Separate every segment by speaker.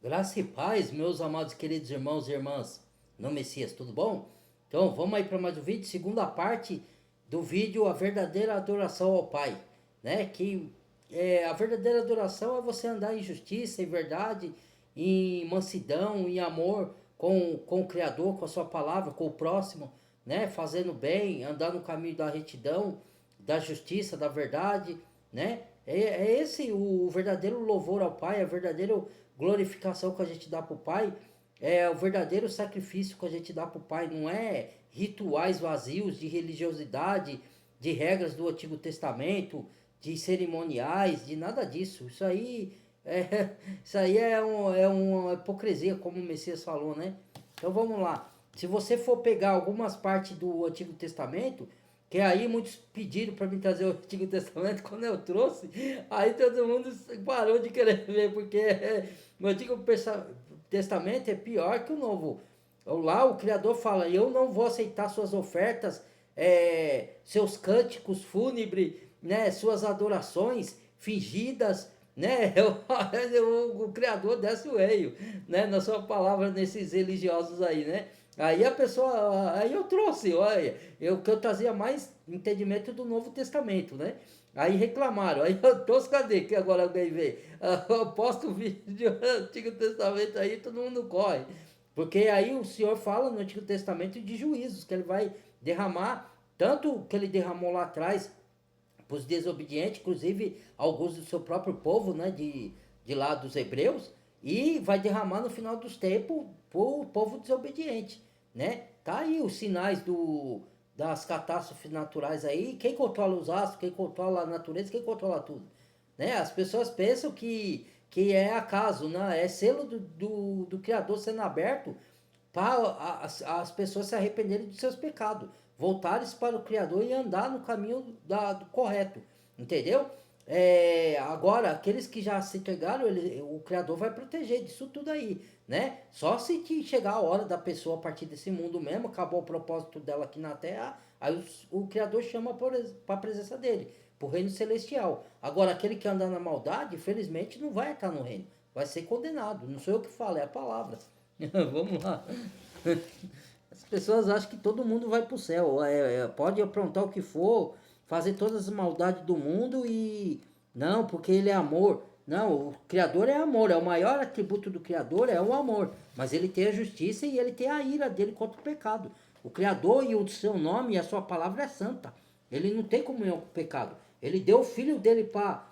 Speaker 1: Graça e paz, meus amados queridos irmãos e irmãs no Messias, tudo bom? Então vamos aí para mais um vídeo, segunda parte do vídeo A Verdadeira Adoração ao Pai, né? A verdadeira adoração é você andar em justiça, em verdade, em mansidão, em amor com o Criador, com a sua palavra, com o próximo, né? Fazendo bem, andar no caminho da retidão, da justiça, da verdade, né? É esse o verdadeiro louvor ao Pai, a verdadeira glorificação que a gente dá para o Pai, é o verdadeiro sacrifício que a gente dá para o Pai, não é rituais vazios de religiosidade, de regras do Antigo Testamento, de cerimoniais, de nada disso. Isso aí é uma hipocrisia, como o Messias falou, né? Então vamos lá. Se você for pegar algumas partes do Antigo Testamento, que aí muitos pediram para mim trazer o Antigo Testamento, quando eu trouxe, aí todo mundo parou de querer ver, porque o Antigo Testamento é pior que o Novo. Lá o Criador fala, eu não vou aceitar suas ofertas, seus cânticos fúnebres, né, suas adorações fingidas, né, o Criador desce o eio, né, na sua palavra nesses religiosos aí, né. Aí a pessoa, aí eu trouxe, olha, que eu trazia mais entendimento do Novo Testamento, né? Aí reclamaram, aí eu trouxe, cadê que agora alguém vê? Eu posto o vídeo do Antigo Testamento aí, todo mundo corre. Porque aí o Senhor fala no Antigo Testamento de juízos, que ele vai derramar, tanto que ele derramou lá atrás para os desobedientes, inclusive alguns do seu próprio povo, né, de lá dos hebreus, e vai derramar no final dos tempos para o povo desobediente, né? Tá aí os sinais das catástrofes naturais aí, quem controla os astros, quem controla a natureza, quem controla tudo, né? As pessoas pensam que é acaso, né? É selo do Criador sendo aberto para as pessoas se arrependerem dos seus pecados, voltarem para o Criador e andar no caminho do correto, entendeu? Agora, aqueles que já se entregaram, o Criador vai proteger disso tudo aí, né? Só se chegar a hora da pessoa a partir desse mundo mesmo, acabou o propósito dela aqui na Terra, aí o Criador chama para a presença dele, para o reino celestial. Agora, aquele que anda na maldade, felizmente não vai estar no reino, vai ser condenado. Não sou eu que falo, é a palavra. Vamos lá. As pessoas acham que todo mundo vai pro céu. Pode aprontar o que for, fazer todas as maldades do mundo e... Não, porque ele é amor. Não, o Criador é amor. É o maior atributo do Criador, é o amor. Mas ele tem a justiça e ele tem a ira dele contra o pecado. O Criador e o seu nome e a sua palavra é santa. Ele não tem comunhão com o pecado. Ele deu o filho dele para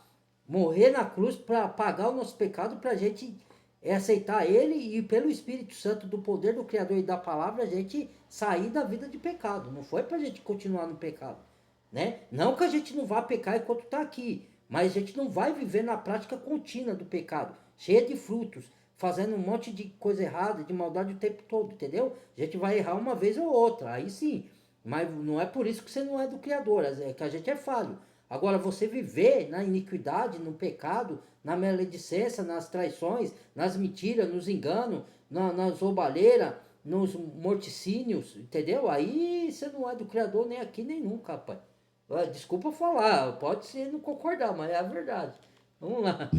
Speaker 1: morrer na cruz, para pagar o nosso pecado, para a gente aceitar ele e pelo Espírito Santo do poder do Criador e da palavra a gente sair da vida de pecado. Não foi pra gente continuar no pecado, né? Não que a gente não vá pecar enquanto tá aqui, mas a gente não vai viver na prática contínua do pecado, cheia de frutos, fazendo um monte de coisa errada, de maldade o tempo todo, entendeu? A gente vai errar uma vez ou outra, aí sim, mas não é por isso que você não é do Criador, é que a gente é falho. Agora, você viver na iniquidade, no pecado, na maledicência, nas traições, nas mentiras, nos enganos, nas roubalheiras, nos morticínios, entendeu? Aí você não é do Criador nem aqui nem nunca, rapaz. Desculpa falar, pode ser não concordar, mas é a verdade. Vamos lá.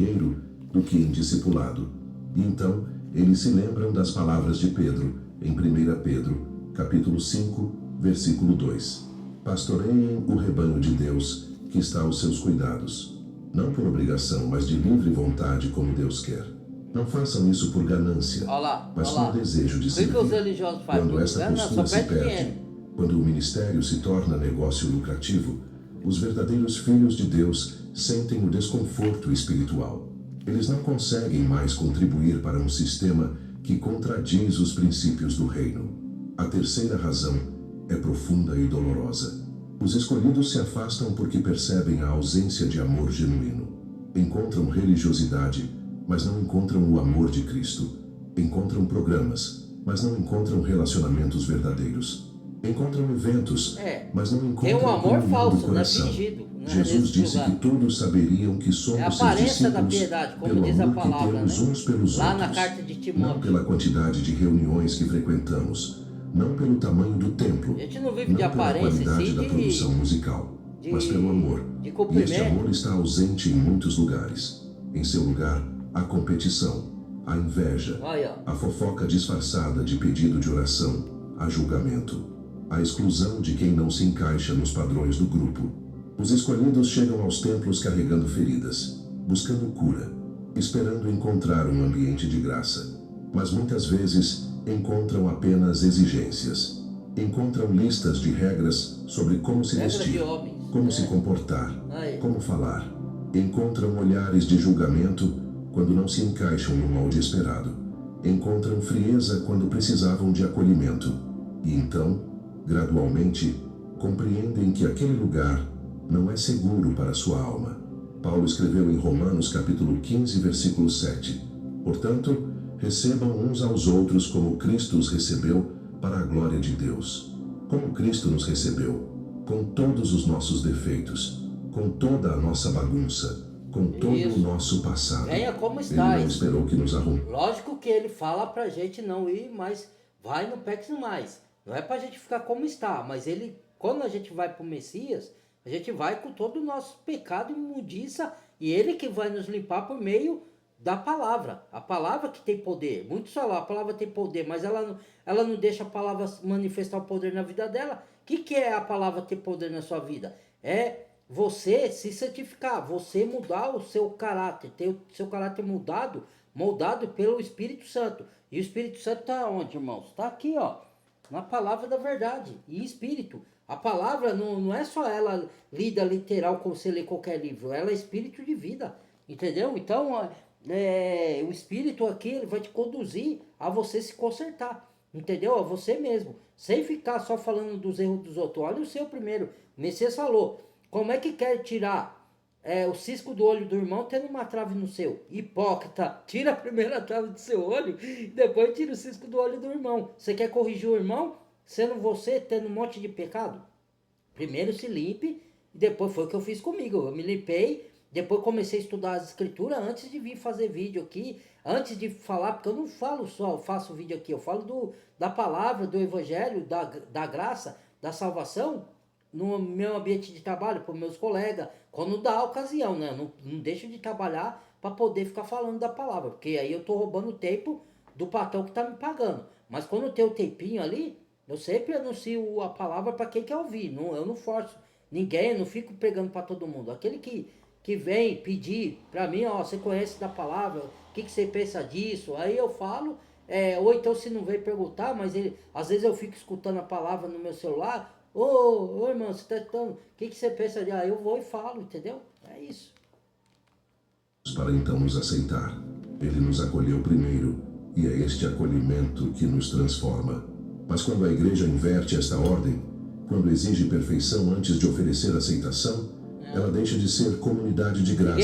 Speaker 2: Do que em discipulado. E então, eles se lembram das palavras de Pedro, em 1 Pedro, capítulo 5, versículo 2. Pastoreiem o rebanho de Deus, que está aos seus cuidados. Não por obrigação, mas de livre vontade, como Deus quer. Não façam isso por ganância, mas com o desejo de servir. Quando essa postura se perde, quando o ministério se torna negócio lucrativo, os verdadeiros filhos de Deus sentem o desconforto espiritual. Eles não conseguem mais contribuir para um sistema que contradiz os princípios do reino. A terceira razão é profunda e dolorosa. Os escolhidos se afastam porque percebem a ausência de amor genuíno. Encontram religiosidade, mas não encontram o amor de Cristo. Encontram programas, mas não encontram relacionamentos verdadeiros. Encontram eventos, mas não encontram
Speaker 1: tem um amor falso,
Speaker 2: do coração.
Speaker 1: né, fingido, né,
Speaker 2: Jesus disse que todos saberiam que somos seus discípulos
Speaker 1: da piedade, como
Speaker 2: pelo
Speaker 1: diz a
Speaker 2: amor
Speaker 1: palavra,
Speaker 2: que temos
Speaker 1: né?
Speaker 2: uns pelos
Speaker 1: Lá
Speaker 2: outros,
Speaker 1: na carta de
Speaker 2: não
Speaker 1: Timóteo.
Speaker 2: pela quantidade de reuniões que frequentamos, não pelo tamanho do templo,
Speaker 1: A gente não vive
Speaker 2: não
Speaker 1: de
Speaker 2: pela
Speaker 1: aparência,
Speaker 2: qualidade
Speaker 1: sim,
Speaker 2: da produção musical, mas pelo amor. E este amor está ausente em muitos lugares. Em seu lugar, há competição, há a inveja,
Speaker 1: Aí, ó.
Speaker 2: a fofoca disfarçada de pedido de oração, a julgamento, a exclusão de quem não se encaixa nos padrões do grupo. Os escolhidos chegam aos templos carregando feridas, buscando cura, esperando encontrar um ambiente de graça. Mas muitas vezes encontram apenas exigências. Encontram listas de regras sobre como se
Speaker 1: Regra de
Speaker 2: vestir,
Speaker 1: homens.
Speaker 2: como se comportar,
Speaker 1: Aí.
Speaker 2: como falar. Encontram olhares de julgamento quando não se encaixam no molde esperado. Encontram frieza quando precisavam de acolhimento. E então, gradualmente, compreendem que aquele lugar não é seguro para sua alma. Paulo escreveu em Romanos capítulo 15, versículo 7. Portanto, recebam uns aos outros como Cristo os recebeu para a glória de Deus. Como Cristo nos recebeu, com todos os nossos defeitos, com toda a nossa bagunça, com todo o nosso passado.
Speaker 1: Venha como
Speaker 2: Ele
Speaker 1: estáis.
Speaker 2: não esperou que nos arrume.
Speaker 1: Lógico que ele fala pra gente não ir, mas vai no peques mais. Não é pra gente ficar como está, mas ele, quando a gente vai pro Messias, a gente vai com todo o nosso pecado e imundiça, e ele que vai nos limpar por meio da palavra. A palavra que tem poder. Muitos falam, a palavra tem poder, mas ela não deixa a palavra manifestar o poder na vida dela. O que é a palavra ter poder na sua vida? É você se santificar, você mudar o seu caráter, ter o seu caráter moldado pelo Espírito Santo. E o Espírito Santo está onde, irmãos? Está aqui, ó, na palavra da verdade e Espírito. A palavra não é só ela lida literal como você lê qualquer livro, ela é Espírito de vida, entendeu? Então, o Espírito aqui ele vai te conduzir a você se consertar, entendeu? A você mesmo, sem ficar só falando dos erros dos outros. Olha o seu primeiro. O Messias falou, como é que quer tirar o cisco do olho do irmão tendo uma trave no seu? Hipócrita, tira a primeira trave do seu olho e depois tira o cisco do olho do irmão. Você quer corrigir o irmão, sendo você tendo um monte de pecado? Primeiro se limpe, e depois foi o que eu fiz comigo. Eu me limpei, depois comecei a estudar as escrituras antes de vir fazer vídeo aqui, antes de falar, porque eu não falo só, faço vídeo aqui, eu falo da palavra, do evangelho, da graça, da salvação, no meu ambiente de trabalho, para os meus colegas, quando dá a ocasião, né? Eu não deixo de trabalhar para poder ficar falando da palavra, porque aí eu estou roubando o tempo do patrão que está me pagando. Mas quando tem o tempinho ali, eu sempre anuncio a palavra para quem quer ouvir. Eu não forço ninguém, eu não fico pregando para todo mundo. Aquele que vem pedir para mim, ó, você conhece da palavra, o que você pensa disso? Aí eu falo, ou então se não vem perguntar, mas às vezes eu fico escutando a palavra no meu celular. Ô irmão, você tá escutando? O que você pensa de? Eu vou e falo, entendeu? É isso.
Speaker 2: Para então nos aceitar. Ele nos acolheu primeiro, e é este acolhimento que nos transforma. Mas quando a igreja inverte esta ordem, quando exige perfeição antes de oferecer aceitação, ela deixa de ser comunidade de graça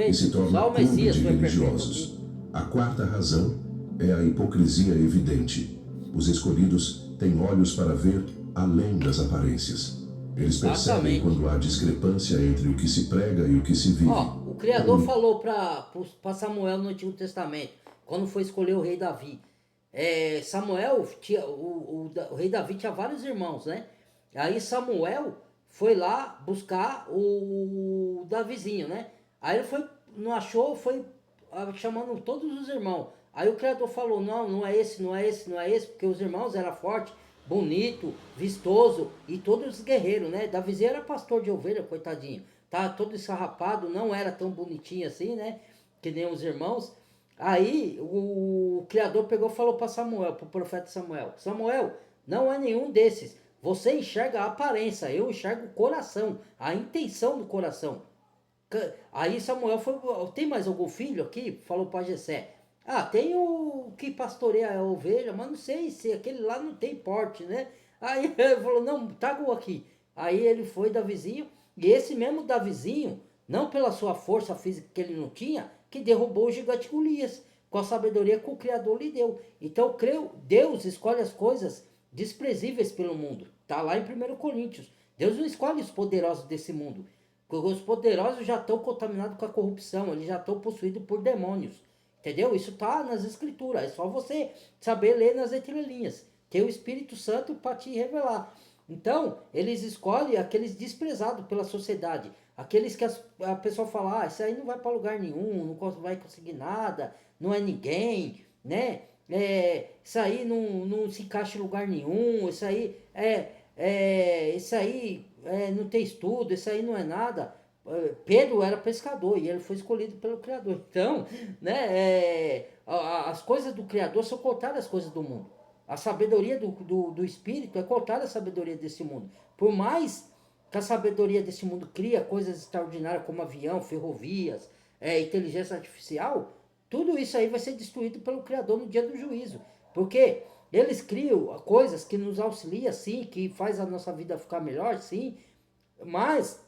Speaker 2: e se torna clube de religiosos. A quarta razão é a hipocrisia evidente. Os escolhidos têm olhos para ver além das aparências. Eles percebem quando há discrepância entre o que se prega e o que se vive.
Speaker 1: O Criador falou para Samuel no Antigo Testamento, quando foi escolher o rei Davi. Samuel, o rei Davi tinha vários irmãos, né? Aí Samuel foi lá buscar o Davizinho, né? Aí ele foi, não achou, foi chamando todos os irmãos. Aí o Criador falou, não é esse, porque os irmãos eram fortes, bonito, vistoso e todos guerreiros, né? Davizinho era pastor de ovelha, coitadinho. Tá todo esfarrapado, não era tão bonitinho assim, né? Que nem os irmãos. Aí o Criador pegou e falou para Samuel, para o profeta Samuel, Samuel, não é nenhum desses. Você enxerga a aparência, eu enxergo o coração, a intenção do coração. Aí Samuel falou, tem mais algum filho aqui? Falou para Jessé. Tem o que pastoreia a ovelha, mas não sei se aquele lá não tem porte, né? Aí ele falou, não, traga o aqui. Aí ele foi Davizinho, e esse mesmo Davizinho, não pela sua força física que ele não tinha, que derrubou o gigante Golias, com a sabedoria que o Criador lhe deu. Então, creio, Deus escolhe as coisas desprezíveis pelo mundo. Está lá em 1 Coríntios. Deus não escolhe os poderosos desse mundo. Os poderosos já estão contaminados com a corrupção, eles já estão possuídos por demônios. Entendeu? Isso está nas escrituras. É só você saber ler nas entrelinhas. Ter o Espírito Santo para te revelar. Então, eles escolhem aqueles desprezados pela sociedade. Aqueles que a pessoa fala, isso aí não vai para lugar nenhum, não vai conseguir nada, não é ninguém, né? Isso aí não se encaixa em lugar nenhum, isso aí não tem estudo, isso aí não é nada. Pedro era pescador e ele foi escolhido pelo Criador. Então, né, as coisas do Criador são contrárias às coisas do mundo. A sabedoria do Espírito é contrária à sabedoria desse mundo. Por mais que a sabedoria desse mundo cria coisas extraordinárias como avião, ferrovias, inteligência artificial, tudo isso aí vai ser destruído pelo Criador no dia do juízo. Porque eles criam coisas que nos auxiliam, sim, que faz a nossa vida ficar melhor, sim, mas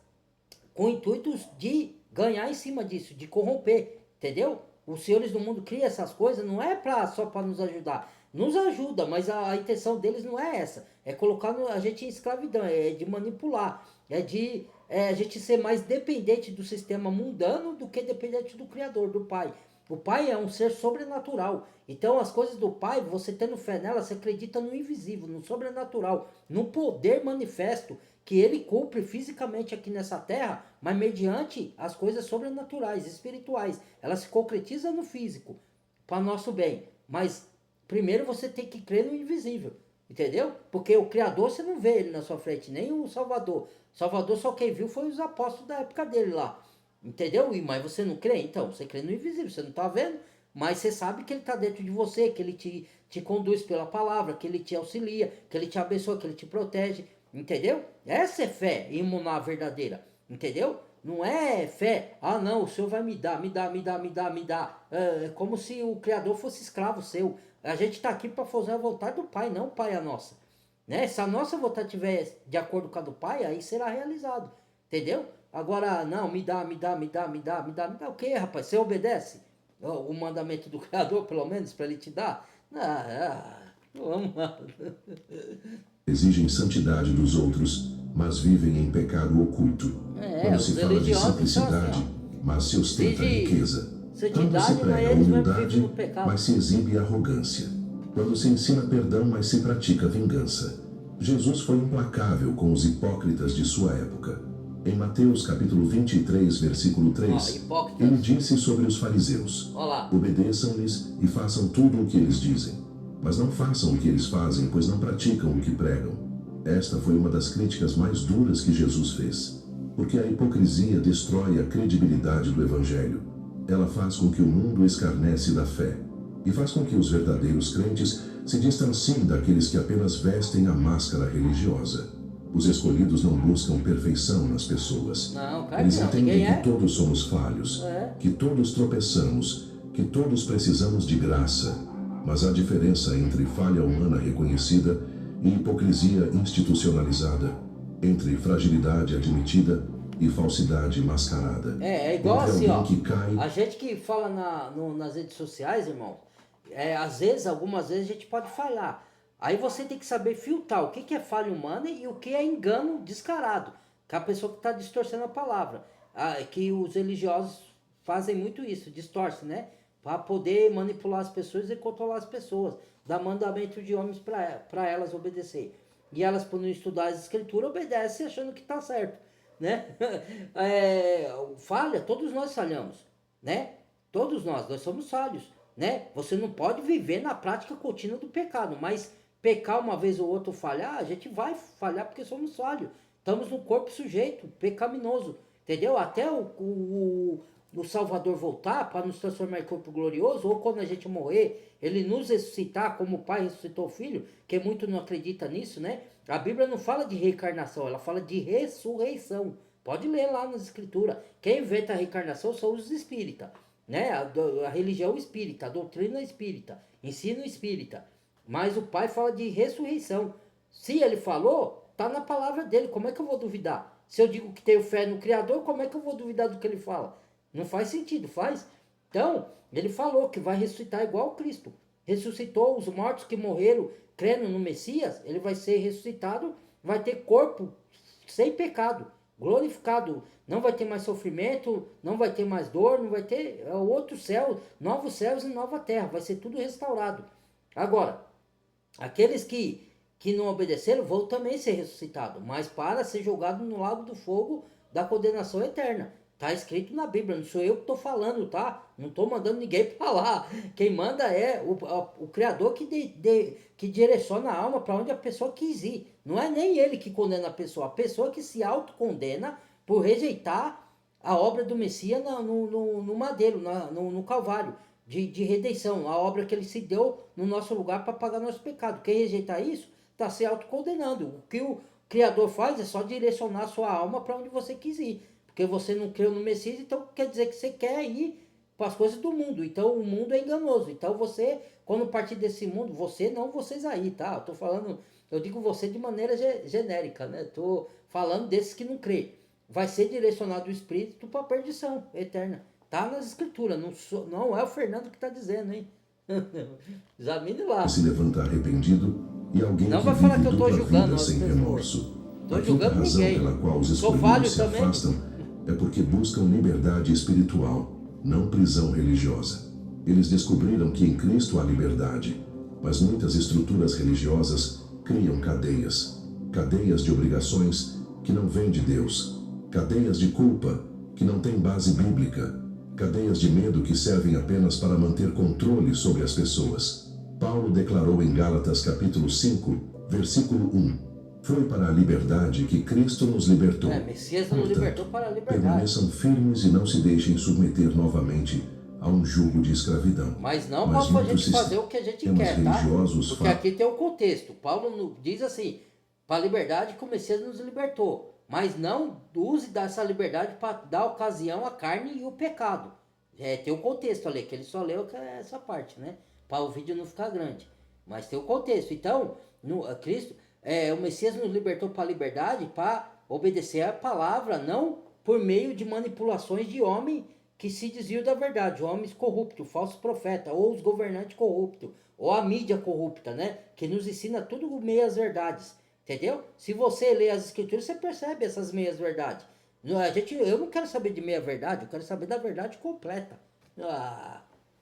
Speaker 1: com intuitos de ganhar em cima disso, de corromper, entendeu? Os senhores do mundo criam essas coisas, não é só para nos ajudar. Nos ajuda, mas a intenção deles não é essa. É colocar a gente em escravidão, é de manipular, é de a gente ser mais dependente do sistema mundano do que dependente do Criador, do Pai. O Pai é um ser sobrenatural. Então as coisas do Pai, você tendo fé nela, você acredita no invisível, no sobrenatural, no poder manifesto que ele cumpre fisicamente aqui nessa terra, mas mediante as coisas sobrenaturais, espirituais. Ela se concretiza no físico, para nosso bem. Mas primeiro você tem que crer no invisível, entendeu? Porque o Criador você não vê ele na sua frente, nem o Salvador. Salvador só quem viu foi os apóstolos da época dele lá, entendeu? Mas você não crê? Então, você crê no invisível, você não está vendo, mas você sabe que ele está dentro de você, que ele te conduz pela palavra, que ele te auxilia, que ele te abençoa, que ele te protege. Entendeu? Essa é fé imunar verdadeira. Entendeu? Não é fé, não, o Senhor vai me dar, me dar, me dar, me dar, me dar. É como se o Criador fosse escravo seu. A gente está aqui para fazer a vontade do Pai, não Pai a nossa. Né? Se a nossa vontade estiver de acordo com a do Pai, aí será realizado. Entendeu? Agora, não, me dá, me dá, me dá, me dá, me dá, me dá o quê, rapaz? Você obedece o mandamento do Criador, pelo menos, para ele te dar? Vamos lá.
Speaker 2: Exigem santidade dos outros, mas vivem em pecado oculto. Quando se fala de simplicidade, assim, mas se ostenta a riqueza. Quando se prega a humildade, mas se exibe a arrogância. Quando se ensina perdão, mas se pratica vingança. Jesus foi implacável com os hipócritas de sua época. Em Mateus capítulo 23, versículo 3, ele disse sobre os fariseus: obedeçam-lhes e façam tudo o que eles dizem. Mas não façam o que eles fazem, pois não praticam o que pregam. Esta foi uma das críticas mais duras que Jesus fez. Porque a hipocrisia destrói a credibilidade do Evangelho. Ela faz com que o mundo escarnece da fé. E faz com que os verdadeiros crentes se distanciem daqueles que apenas vestem a máscara religiosa. Os escolhidos não buscam perfeição nas pessoas. Eles entendem que todos somos falhos, que todos tropeçamos, que todos precisamos de graça. Mas há diferença entre falha humana reconhecida e hipocrisia institucionalizada, entre fragilidade admitida e falsidade mascarada.
Speaker 1: É igual assim, ó, a gente que fala nas redes sociais, irmão, algumas vezes a gente pode falhar. Aí você tem que saber filtrar o que é falha humana e o que é engano descarado, que é a pessoa que está distorcendo a palavra. Que os religiosos fazem muito isso, distorcem, né? Para poder manipular as pessoas e controlar as pessoas, dar mandamento de homens para elas obedecer. E elas, por não estudar as escrituras, obedecem achando que está certo, né? Falha, todos nós falhamos, né? Todos nós somos falhos, né? Você não pode viver na prática contínua do pecado, mas pecar uma vez ou outra, falhar, a gente vai falhar porque somos falhos. Estamos no corpo sujeito, pecaminoso, entendeu? Até o Salvador voltar para nos transformar em corpo glorioso, ou quando a gente morrer, ele nos ressuscitar como o Pai ressuscitou o Filho, que muito não acredita nisso, né? A Bíblia não fala de reencarnação, ela fala de ressurreição. Pode ler lá nas escrituras. Quem inventa a reencarnação são os espíritas, né? A religião espírita, a doutrina espírita, ensino espírita. Mas o Pai fala de ressurreição. Se ele falou, tá na palavra dele, como é que eu vou duvidar? Se eu digo que tenho fé no Criador, como é que eu vou duvidar do que ele fala? Não faz sentido, faz? Então, ele falou que vai ressuscitar igual Cristo. Ressuscitou os mortos que morreram crendo no Messias, ele vai ser ressuscitado, vai ter corpo sem pecado, glorificado. Não vai ter mais sofrimento, não vai ter mais dor, não vai ter outro céu, novos céus e nova terra. Vai ser tudo restaurado. Agora, aqueles que não obedeceram vão também ser ressuscitados, mas para ser jogados no lago do fogo da condenação eterna. Tá escrito na Bíblia, não sou eu que estou falando, tá? Não estou mandando ninguém para lá. Quem manda é o Criador que direciona a alma para onde a pessoa quis ir. Não é nem ele que condena a pessoa que se autocondena por rejeitar a obra do Messias no madeiro, no Calvário, de redenção, a obra que ele se deu no nosso lugar para pagar nosso pecado. Quem rejeitar isso está se autocondenando. O que o Criador faz é só direcionar a sua alma para onde você quis ir. Porque você não creu no Messias, então quer dizer que você quer ir para as coisas do mundo. Então o mundo é enganoso. Então você, quando partir desse mundo, você não, vocês aí, tá? Eu tô falando, eu digo você de maneira genérica, né? Tô falando desses que não crê. Vai ser direcionado o espírito para a perdição eterna. Tá nas escrituras, não é o Fernando que está dizendo, hein? Examine lá.
Speaker 2: Se levanta arrependido e alguém
Speaker 1: não
Speaker 2: que
Speaker 1: vai falar
Speaker 2: vive
Speaker 1: que eu tô
Speaker 2: dupla
Speaker 1: julgando
Speaker 2: vida
Speaker 1: as
Speaker 2: sem
Speaker 1: pessoas.
Speaker 2: remorso.
Speaker 1: Tô
Speaker 2: A quinta
Speaker 1: julgando
Speaker 2: razão
Speaker 1: ninguém.
Speaker 2: pela qual os
Speaker 1: Sou falho
Speaker 2: escolhidos se
Speaker 1: também.
Speaker 2: afastam é porque buscam liberdade espiritual, não prisão religiosa. Eles descobriram que em Cristo há liberdade, mas muitas estruturas religiosas criam cadeias de obrigações que não vêm de Deus, cadeias de culpa que não têm base bíblica, cadeias de medo que servem apenas para manter controle sobre as pessoas. Paulo declarou em Gálatas capítulo 5, versículo 1: foi para a liberdade que Cristo nos libertou.
Speaker 1: Messias nos libertou para a liberdade.
Speaker 2: Permaneçam firmes e não se deixem submeter novamente a um jugo de escravidão.
Speaker 1: Mas não para a gente fazer o que a gente quer, tá? Porque aqui tem o contexto. Paulo diz assim, para a liberdade que o Messias nos libertou. Mas não use dessa liberdade para dar ocasião à carne e o pecado. Tem o contexto ali, que ele só leu essa parte, né? Para o vídeo não ficar grande. Mas tem o contexto. Então, o Messias nos libertou para a liberdade, para obedecer a palavra, não por meio de manipulações de homem que se desviam da verdade, homens corruptos, falsos profetas, ou os governantes corruptos, ou a mídia corrupta, né? Que nos ensina tudo meias verdades, entendeu? Se você lê as escrituras, você percebe essas meias verdades. Eu não quero saber de meia verdade, eu quero saber da verdade completa.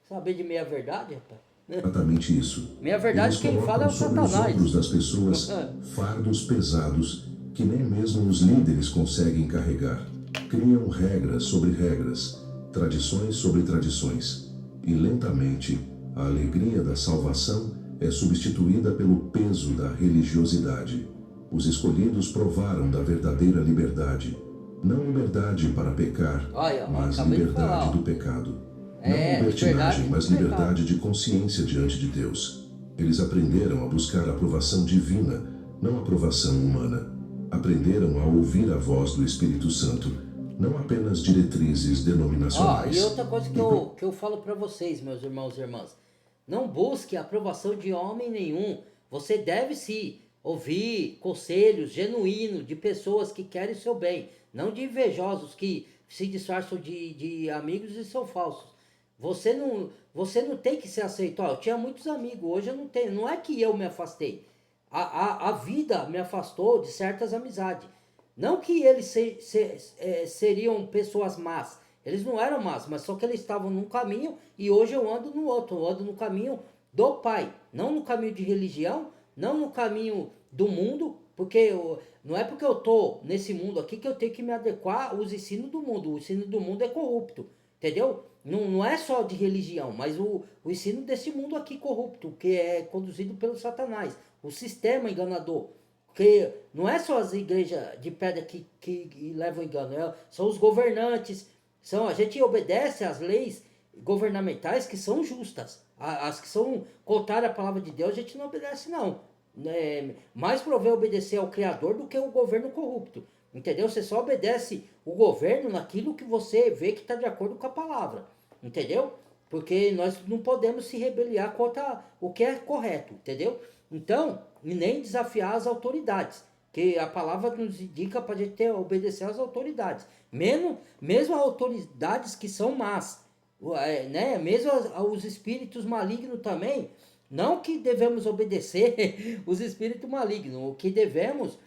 Speaker 1: Saber de meia verdade, rapaz?
Speaker 2: Exatamente isso.
Speaker 1: Meia verdade quem fala é o Satanás.
Speaker 2: Sobre os ombros das pessoas fardos pesados que nem mesmo os líderes conseguem carregar. Criam regras sobre regras, tradições sobre tradições. E lentamente, a alegria da salvação é substituída pelo peso da religiosidade. Os escolhidos provaram da verdadeira liberdade. Não liberdade para pecar, mas liberdade do pecado. Não libertinagem, mas liberdade de consciência diante de Deus. Eles aprenderam a buscar a aprovação divina, não a aprovação humana. Aprenderam a ouvir a voz do Espírito Santo, não apenas diretrizes denominacionais.
Speaker 1: E outra coisa que eu falo para vocês, meus irmãos e irmãs. Não busque a aprovação de homem nenhum. Você deve se ouvir conselhos genuínos de pessoas que querem o seu bem. Não de invejosos que se disfarçam de amigos e são falsos. Você não tem que ser aceito. Eu tinha muitos amigos, hoje eu não tenho. Não é que eu me afastei. A vida me afastou de certas amizades. Não que eles seriam pessoas más. Eles não eram más, mas só que eles estavam num caminho e hoje eu ando no outro. Eu ando no caminho do Pai. Não no caminho de religião, não no caminho do mundo. Porque não é porque eu estou nesse mundo aqui que eu tenho que me adequar aos ensinos do mundo. O ensino do mundo é corrupto. Entendeu? Não é só de religião, mas o ensino desse mundo aqui corrupto, que é conduzido pelo Satanás, o sistema enganador. Porque não é só as igrejas de pedra que levam engano, são os governantes, a gente obedece às leis governamentais que são justas. As que são contrárias à palavra de Deus, a gente não obedece não. Mais prover obedecer ao Criador do que o governo corrupto. Entendeu? Você só obedece o governo naquilo que você vê que está de acordo com a palavra. Entendeu? Porque nós não podemos se rebeliar contra o que é correto. Entendeu? Então, e nem desafiar as autoridades. Que a palavra nos indica para a gente obedecer às autoridades. Mesmo as autoridades que são más. Né? Mesmo os espíritos malignos também. Não que devemos obedecer os espíritos malignos. O que devemos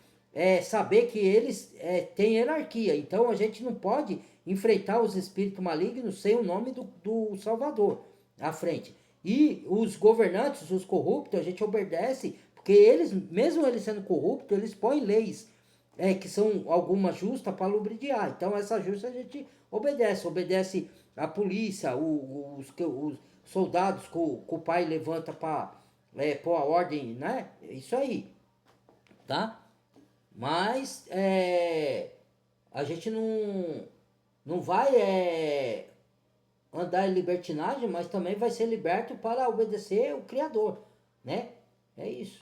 Speaker 1: saber que eles têm hierarquia. Então a gente não pode enfrentar os espíritos malignos sem o nome do Salvador à frente. E os governantes, os corruptos, a gente obedece, porque eles, mesmo eles sendo corruptos, eles põem leis que são algumas justas para lubridiar. Então essa justa a gente obedece a polícia, os soldados que o pai levanta para pôr a ordem, né? Isso aí, tá? Mas a gente não vai andar em libertinagem, mas também vai ser liberto para obedecer o Criador, né? É isso.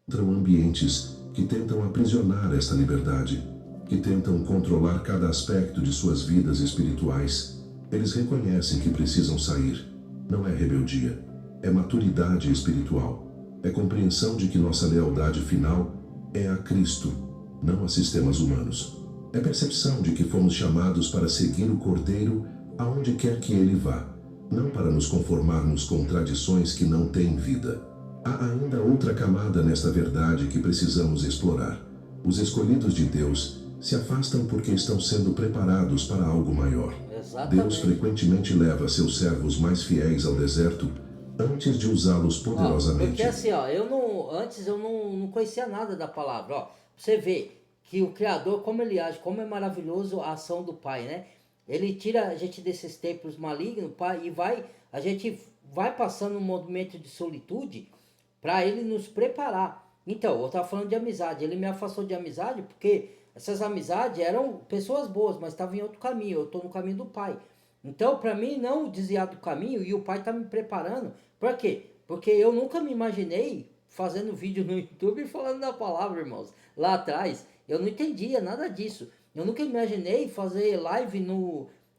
Speaker 2: Encontram ambientes que tentam aprisionar esta liberdade, que tentam controlar cada aspecto de suas vidas espirituais. Eles reconhecem que precisam sair. Não é rebeldia, é maturidade espiritual. É compreensão de que nossa lealdade final é a Cristo, não a sistemas humanos. É percepção de que fomos chamados para seguir o Cordeiro aonde quer que ele vá, não para nos conformarmos com tradições que não têm vida. Há ainda outra camada nesta verdade que precisamos explorar. Os escolhidos de Deus se afastam porque estão sendo preparados para algo maior.
Speaker 1: Exatamente.
Speaker 2: Deus frequentemente leva seus servos mais fiéis ao deserto antes de usá-los poderosamente.
Speaker 1: Porque assim, antes eu não conhecia nada da palavra. Você vê que o Criador, como ele age, como é maravilhoso a ação do Pai, né? Ele tira a gente desses templos malignos, Pai, e a gente vai passando um momento de solitude para ele nos preparar. Então, eu estava falando de amizade. Ele me afastou de amizade porque essas amizades eram pessoas boas, mas estavam em outro caminho. Eu estou no caminho do Pai. Então, para mim, não desviar do caminho, e o Pai está me preparando. Por quê? Porque eu nunca me imaginei fazendo vídeo no YouTube falando da palavra, irmãos. Lá atrás, eu não entendia nada disso. Eu nunca imaginei fazer live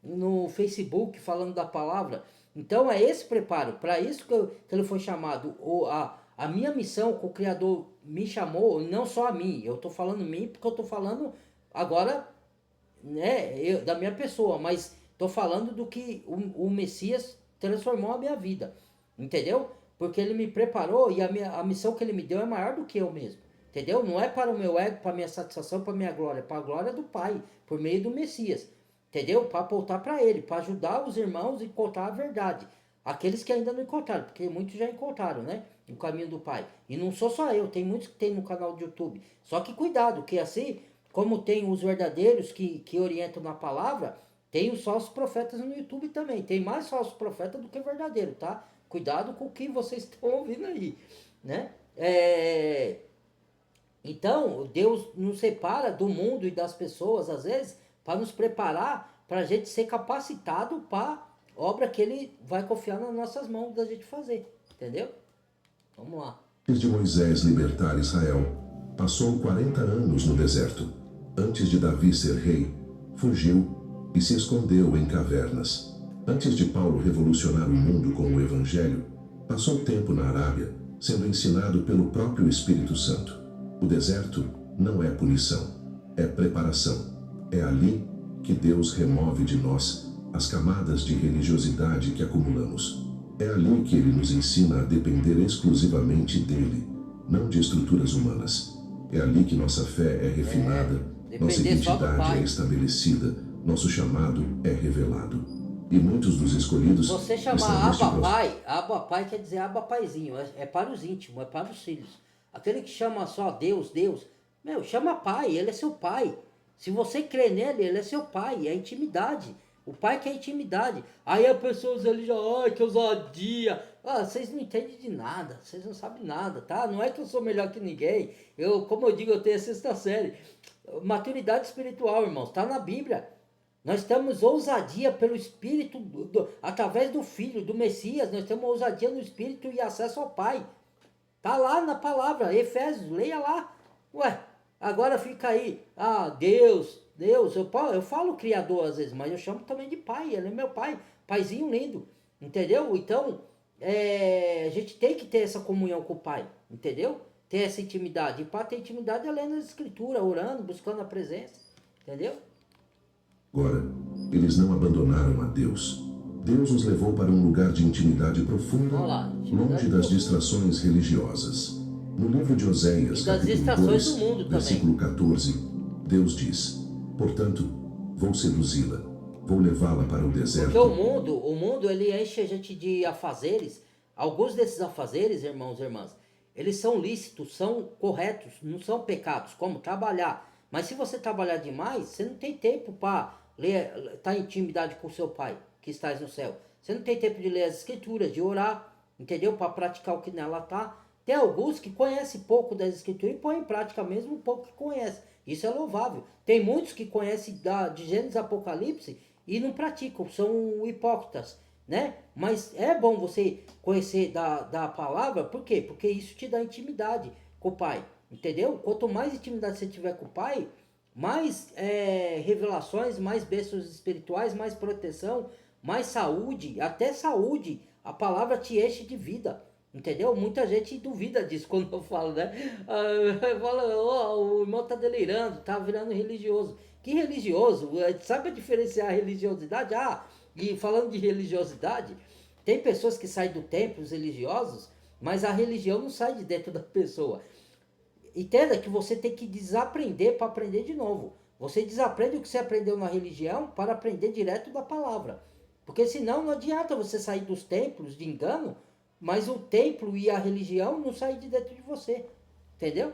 Speaker 1: no Facebook falando da palavra. Então, é esse preparo. Para isso que ele foi chamado. A minha missão que o Criador me chamou, não só a mim. Eu estou falando mim porque eu estou falando agora, né, da minha pessoa. Mas estou falando do que o Messias transformou a minha vida. Entendeu? Porque ele me preparou e a missão que ele me deu é maior do que eu mesmo. Entendeu? Não é para o meu ego, para a minha satisfação, para a minha glória. É para a glória do Pai, por meio do Messias. Entendeu? Para apontar para ele, para ajudar os irmãos a encontrar a verdade. Aqueles que ainda não encontraram, porque muitos já encontraram, né? O caminho do Pai. E não sou só eu, tem muitos que tem no canal do YouTube. Só que cuidado, que assim, como tem os verdadeiros que orientam na palavra, tem os falsos profetas no YouTube também. Tem mais falsos profetas do que verdadeiro, tá? Cuidado com o que vocês estão ouvindo aí, né? Então, Deus nos separa do mundo e das pessoas, às vezes, para nos preparar, para a gente ser capacitado para obra que Ele vai confiar nas nossas mãos da gente fazer, entendeu? Vamos lá.
Speaker 2: Antes de Moisés libertar Israel, passou 40 anos no deserto. Antes de Davi ser rei, fugiu e se escondeu em cavernas. Antes de Paulo revolucionar o mundo com o Evangelho, passou tempo na Arábia, sendo ensinado pelo próprio Espírito Santo. O deserto não é punição, é preparação. É ali que Deus remove de nós as camadas de religiosidade que acumulamos. É ali que Ele nos ensina a depender exclusivamente dEle, não de estruturas humanas. É ali que nossa fé é refinada, nossa identidade é estabelecida, nosso chamado é revelado. E muitos dos escolhidos...
Speaker 1: Você chamar Abba Pai quer dizer Abba Paizinho, é para os íntimos, é para os filhos. Aquele que chama só Deus, chama Pai, Ele é seu Pai. Se você crê nele, Ele é seu Pai, é intimidade. O Pai quer intimidade. Aí as pessoas ali já, que ousadia. Vocês não entendem de nada, vocês não sabem nada, tá? Não é que eu sou melhor que ninguém. Como eu digo, eu tenho a 6ª série. Maturidade espiritual, irmãos, tá na Bíblia. Nós temos ousadia pelo Espírito, através do Filho, do Messias. Nós temos ousadia no Espírito e acesso ao Pai. Tá lá na palavra, Efésios, leia lá. Agora fica aí, Deus, eu falo Criador às vezes, mas eu chamo também de Pai, Ele é meu Pai, Paizinho lindo, entendeu? Então, a gente tem que ter essa comunhão com o Pai, entendeu? Ter essa intimidade, e para ter intimidade é lendo as Escrituras, orando, buscando a presença, entendeu?
Speaker 2: Agora, eles não abandonaram a Deus. Deus os levou para um lugar de intimidade profunda, longe das distrações religiosas. No livro de Oséias, capítulo 2, versículo 14, Deus diz: portanto, vou seduzi-la, vou levá-la para o deserto.
Speaker 1: Porque o mundo ele enche a gente de afazeres. Alguns desses afazeres, irmãos e irmãs, eles são lícitos, são corretos, não são pecados, como trabalhar. Mas se você trabalhar demais, você não tem tempo para estar em intimidade com o seu pai, que estás no céu. Você não tem tempo de ler as escrituras, de orar, entendeu? Para praticar o que nela tá. Tem alguns que conhecem pouco das escrituras e põem em prática mesmo um pouco que conhece. Isso é louvável. Tem muitos que conhecem de Gênesis a Apocalipse e não praticam, são hipócritas, né? Mas é bom você conhecer da palavra, por quê? Porque isso te dá intimidade com o pai, entendeu? Quanto mais intimidade você tiver com o pai, mais revelações, mais bênçãos espirituais, mais proteção, mais saúde, até saúde, a palavra te enche de vida. Entendeu? Muita gente duvida disso quando eu falo, né? Fala, o irmão tá delirando, tá virando religioso. Que religioso? Sabe diferenciar a religiosidade? E falando de religiosidade, tem pessoas que saem do templo, os religiosos, mas a religião não sai de dentro da pessoa. Entenda que você tem que desaprender para aprender de novo. Você desaprende o que você aprendeu na religião para aprender direto da palavra. Porque senão não adianta você sair dos templos de engano, mas o templo e a religião não saem de dentro de você. Entendeu?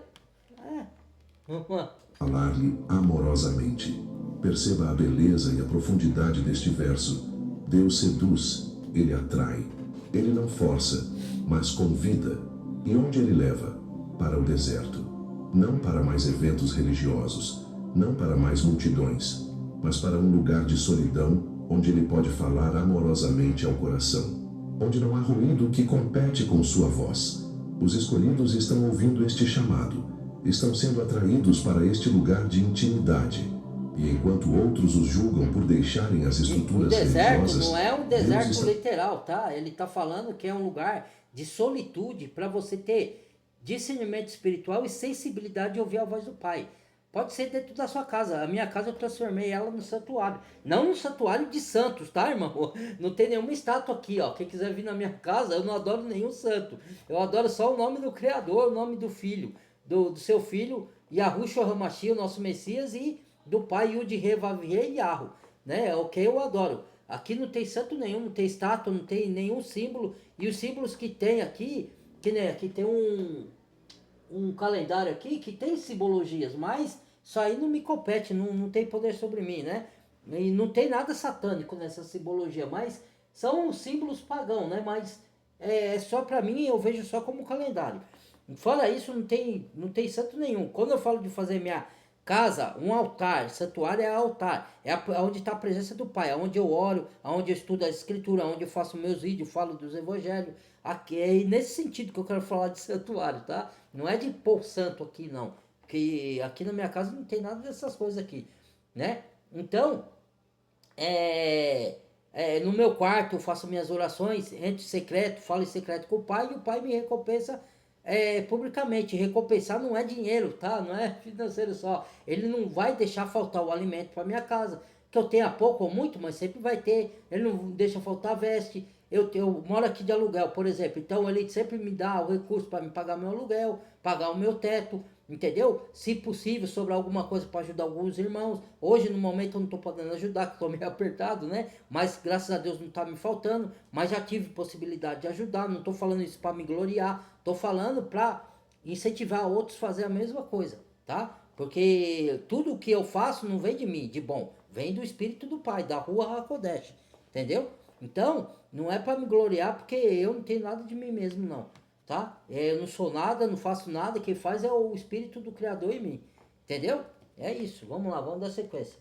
Speaker 1: Vamos lá.
Speaker 2: Falar-lhe amorosamente. Perceba a beleza e a profundidade deste verso. Deus seduz, ele atrai. Ele não força, mas convida. E onde ele leva? Para o deserto. Não para mais eventos religiosos, não para mais multidões, mas para um lugar de solidão, onde ele pode falar amorosamente ao coração. Onde não há ruído que compete com sua voz. Os escolhidos estão ouvindo este chamado, estão sendo atraídos para este lugar de intimidade. E enquanto outros os julgam por deixarem as estruturas religiosas...
Speaker 1: O deserto não é um deserto literal, tá? Ele está falando que é um lugar de solitude para você ter discernimento espiritual e sensibilidade de ouvir a voz do Pai. Pode ser dentro da sua casa. A minha casa eu transformei ela no santuário. Não no santuário de santos, tá, irmão? Não tem nenhuma estátua aqui, ó. Quem quiser vir na minha casa, eu não adoro nenhum santo. Eu adoro só o nome do Criador, o nome do Filho, do seu Filho, Yahushua HaMashiach, o nosso Messias, e do Pai Yud-He Vav-He Yahu, né? É o que eu adoro. Aqui não tem santo nenhum, não tem estátua, não tem nenhum símbolo. E os símbolos que tem aqui, aqui tem um calendário aqui que tem simbologias, mas isso aí não me compete, não tem poder sobre mim, né? E não tem nada satânico nessa simbologia, mas são símbolos pagãos, né? Mas só para mim, eu vejo só como calendário. Fora isso, não tem santo nenhum. Quando eu falo de fazer minha casa, um altar, santuário é altar, onde está a presença do Pai, onde eu oro, onde eu estudo a Escritura, onde eu faço meus vídeos, falo dos Evangelhos. Aqui, é nesse sentido que eu quero falar de santuário, tá? Não é de pôr santo aqui, não. Porque aqui na minha casa não tem nada dessas coisas aqui, né? Então, no meu quarto eu faço minhas orações, entro em secreto, falo em secreto com o Pai, e o Pai me recompensa publicamente. Recompensar não é dinheiro, tá? Não é financeiro só. Ele não vai deixar faltar o alimento para minha casa, que eu tenha pouco ou muito, mas sempre vai ter. Ele não deixa faltar veste. Eu moro aqui de aluguel, por exemplo, então ele sempre me dá o recurso para me pagar meu aluguel, pagar o meu teto, entendeu? Se possível, sobrar alguma coisa para ajudar alguns irmãos. Hoje, no momento, eu não estou podendo ajudar, que estou meio apertado, né? Mas graças a Deus não está me faltando, mas já tive possibilidade de ajudar. Não estou falando isso para me gloriar, estou falando para incentivar outros a fazer a mesma coisa, tá? Porque tudo o que eu faço não vem de mim, de bom, vem do Espírito do Pai, da Rua HaKodesh, entendeu? Então, não é para me gloriar, porque eu não tenho nada de mim mesmo, não, tá? Eu não sou nada, não faço nada, quem faz é o Espírito do Criador em mim, entendeu? É isso, vamos lá, vamos dar sequência.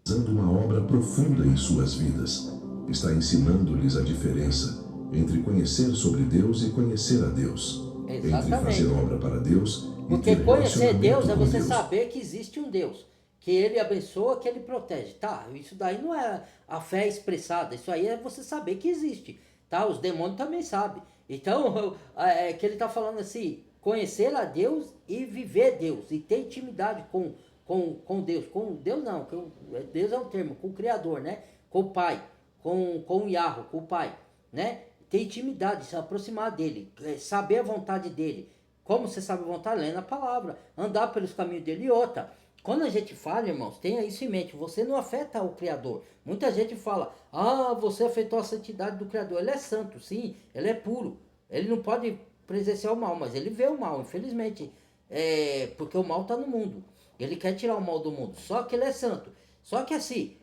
Speaker 2: Fazendo uma obra profunda em suas vidas, está ensinando-lhes a diferença entre conhecer sobre Deus e conhecer a Deus.
Speaker 1: Exatamente.
Speaker 2: Entre fazer obra para Deus e
Speaker 1: porque
Speaker 2: ter
Speaker 1: conhecer Deus é
Speaker 2: com
Speaker 1: você
Speaker 2: Deus.
Speaker 1: saber que existe um Deus, que ele abençoa, que ele protege, tá? Isso daí não é a fé expressada, isso aí é você saber que existe, tá? Os demônios também sabem. Então, é que ele tá falando assim, conhecer a Deus e viver Deus, e ter intimidade com Deus. Com Deus não, Deus é um termo, com o Criador, né? Com o Pai, com o Yahweh, com o Pai, né? Ter intimidade, se aproximar dele, saber a vontade dele. Como você sabe a vontade? Lendo a palavra, andar pelos caminhos dele. E outra, quando a gente fala, irmãos, tenha isso em mente, você não afeta o Criador. Muita gente fala, você afetou a santidade do Criador. Ele é santo, sim, ele é puro. Ele não pode presenciar o mal, mas ele vê o mal, infelizmente. Porque o mal está no mundo. Ele quer tirar o mal do mundo. Só que ele é santo. Só que assim,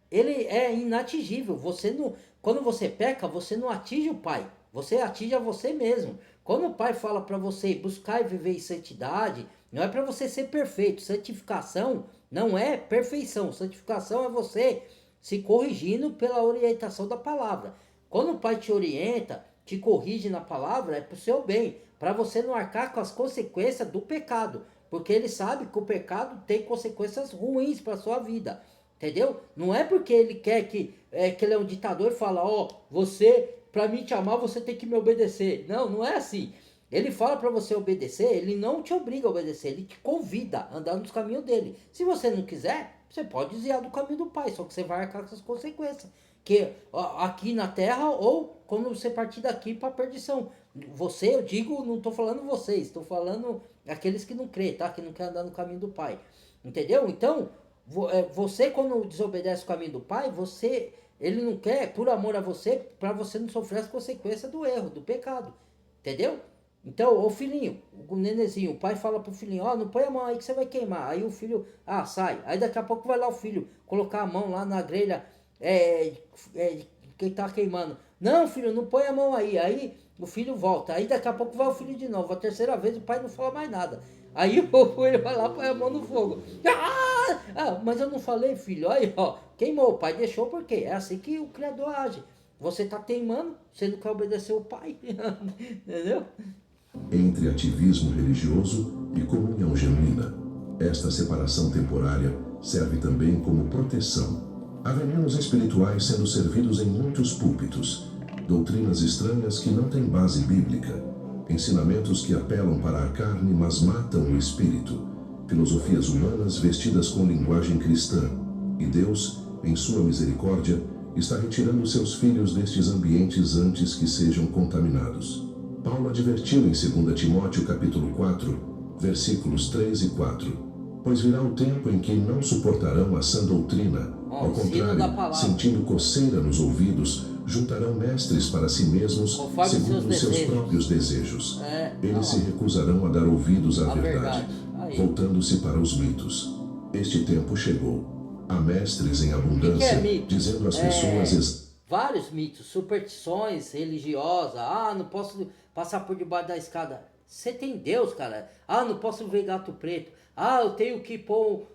Speaker 1: ele é inatingível. Você não, quando você peca, você não atinge o Pai. Você atinge a você mesmo. Quando o Pai fala para você buscar e viver em santidade, não é para você ser perfeito. Santificação não é perfeição. Santificação é você se corrigindo pela orientação da palavra. Quando o Pai te orienta, te corrige na palavra, é para o seu bem, para você não arcar com as consequências do pecado, porque ele sabe que o pecado tem consequências ruins para a sua vida, entendeu? Não é porque ele quer que ele é um ditador e fala, você, para mim te amar, você tem que me obedecer. Não, não é assim. Ele fala para você obedecer, ele não te obriga a obedecer, ele te convida a andar nos caminhos dele. Se você não quiser, você pode desviar do caminho do Pai, só que você vai arcar com as consequências. Que aqui na terra ou quando você partir daqui para a perdição. Você, eu digo, não estou falando vocês, estou falando aqueles que não creem, tá? Que não querem andar no caminho do Pai. Entendeu? Então, você quando desobedece o caminho do Pai, ele não quer, por amor a você, para você não sofrer as consequências do erro, do pecado. Entendeu? Então, o filhinho, o nenezinho, o pai fala pro filhinho, não põe a mão aí que você vai queimar. Aí o filho, sai. Aí daqui a pouco vai lá o filho colocar a mão lá na grelha, que tá queimando. Não, filho, não põe a mão aí. Aí o filho volta. Aí daqui a pouco vai o filho de novo. A terceira vez o pai não fala mais nada. Aí o filho vai lá, põe a mão no fogo. Mas eu não falei, filho. Aí, queimou. O pai deixou porque é assim que o Criador age. Você tá teimando, você não quer obedecer o pai. Entendeu?
Speaker 2: Entre ativismo religioso e comunhão genuína. Esta separação temporária serve também como proteção. Há venenos espirituais sendo servidos em muitos púlpitos, doutrinas estranhas que não têm base bíblica, ensinamentos que apelam para a carne mas matam o espírito, filosofias humanas vestidas com linguagem cristã, e Deus, em sua misericórdia, está retirando seus filhos destes ambientes antes que sejam contaminados. Paulo advertiu em 2 Timóteo capítulo 4, versículos 3 e 4. Pois virá o tempo em que não suportarão a sã doutrina. Ao contrário, sentindo coceira nos ouvidos, juntarão mestres para si mesmos, segundo os seus próprios desejos. Eles se recusarão a dar ouvidos à verdade, voltando-se para os mitos. Este tempo chegou. Há mestres em abundância, dizendo às pessoas...
Speaker 1: Vários mitos, superstições religiosas. Não posso passar por debaixo da escada. Você tem Deus, cara. Não posso ver gato preto. Eu tenho que pôr